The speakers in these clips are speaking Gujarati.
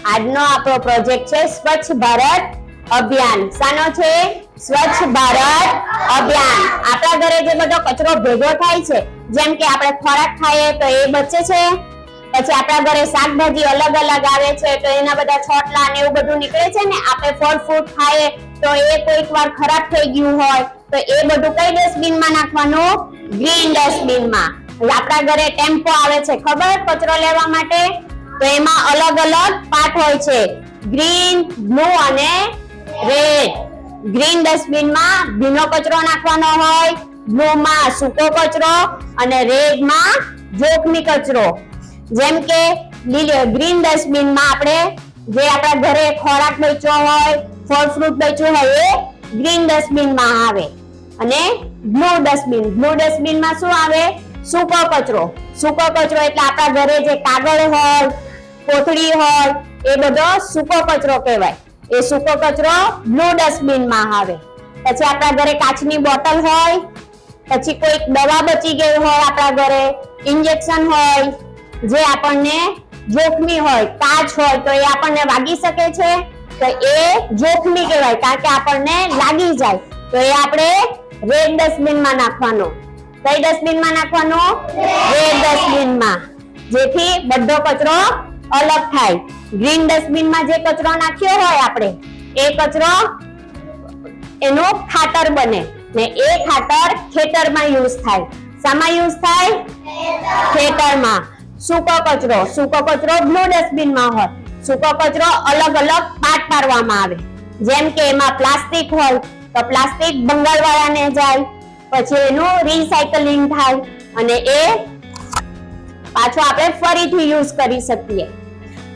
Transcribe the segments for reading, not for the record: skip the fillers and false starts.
આજનો આપણો પ્રોજેક્ટ છે સ્વચ્છ ભારત અભિયાન. શાનો છે? સ્વચ્છ ભારત અભિયાન. આપણા ઘરે જે બધો કચરો ભેગો થાય છે, જેમ કે આપણે ખોરાક ખાઈએ તો એ બચે છે, પછી આપણા ઘરે શાકભાજી અલગ અલગ આવે છે તો એના બધા છોટલા ને એવું બધું નીકળે છે ને, આપણે ફળ ફ્રૂટ ખાઈએ તો એ કોઈક વાર ખરાબ થઈ ગયું હોય તો એ બધું કઈ ડસ્ટબિનમાં નાખવાનું? ગ્રીન ડસ્ટબિનમાં. આપણા ઘરે ટેમ્પો આવે છે, ખબર? કચરો લેવા માટે. તો એમાં અલગ અલગ પાર્ટ હોય છે, ગ્રીન, બ્લુ અને રેડ. ગ્રીન ડસ્ટબિનમાં ભીનો કચરો નાખવાનો હોય, બ્લુ માં સૂકો કચરો અને રેડ માં જોખમી કચરો. જેમ કે ગ્રીન ડસ્ટબિનમાં આપણે જે આપણા ઘરે ખોરાક બચ્યો હોય, ફળ ફ્રૂટ બચ્યું હોય એ ગ્રીન ડસ્ટબિનમાં આવે. અને બ્લુ ડસ્ટબિનમાં શું આવે? સૂકો કચરો. સૂકો કચરો એટલે આપણા ઘરે જે કાગળ હોય, કોથળી હોય એ બધો સૂકો કચરો કહેવાય. એ સૂકો કચરો બ્લુ ડસ્ટબિનમાં આવે. પછી આપણા ઘરે કાચની બોટલ હોય, પછી કોઈક દવા બચી ગઈ હોય આપણા ઘરે, ઇન્જેક્શન હોય જે આપણને જોખમી હોય, કાચ હોય તો એ આપણને વાગી શકે છે તો એ જોખમી કહેવાય, કારણ કે આપણને લાગી જાય. તો એ આપણે રેડ ડસ્ટબિનમાં નાખવાનો. કઈ ડસ્ટબિનમાં નાખવાનો? રેડ ડસ્ટબિનમાં, જેથી બધો કચરો અલગ થાય. ગ્રીન ડસ્ટબિનમાં જે કચરો નાખ્યો હોય આપણે, એ કચરો એનું ખાતર બને ને એ ખાતર ખેતરમાં યુઝ થાય. શામાં યુઝ થાય? ખેતરમાં. સૂકો કચરો બ્લુ ડસ્ટબિનમાં હોય. સૂકો કચરો અલગ અલગ પાર્ટ પાડવામાં આવે. જેમ કે એમાં પ્લાસ્ટિક હોય તો પ્લાસ્ટિક બંગાળવાળાને જાય, પછી એનું રિસાયકલિંગ થાય અને એ પાછો આપણે ફરીથી યુઝ કરી શકીએ.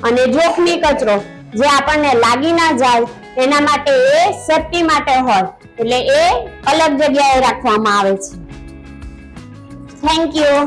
અને જોખમી કચરો જે આપણને લાગી ના જાય એના માટે એ સેફટી માટે હોય, એટલે એ અલગ જગ્યાએ રાખવામાં આવે છે. Thank you.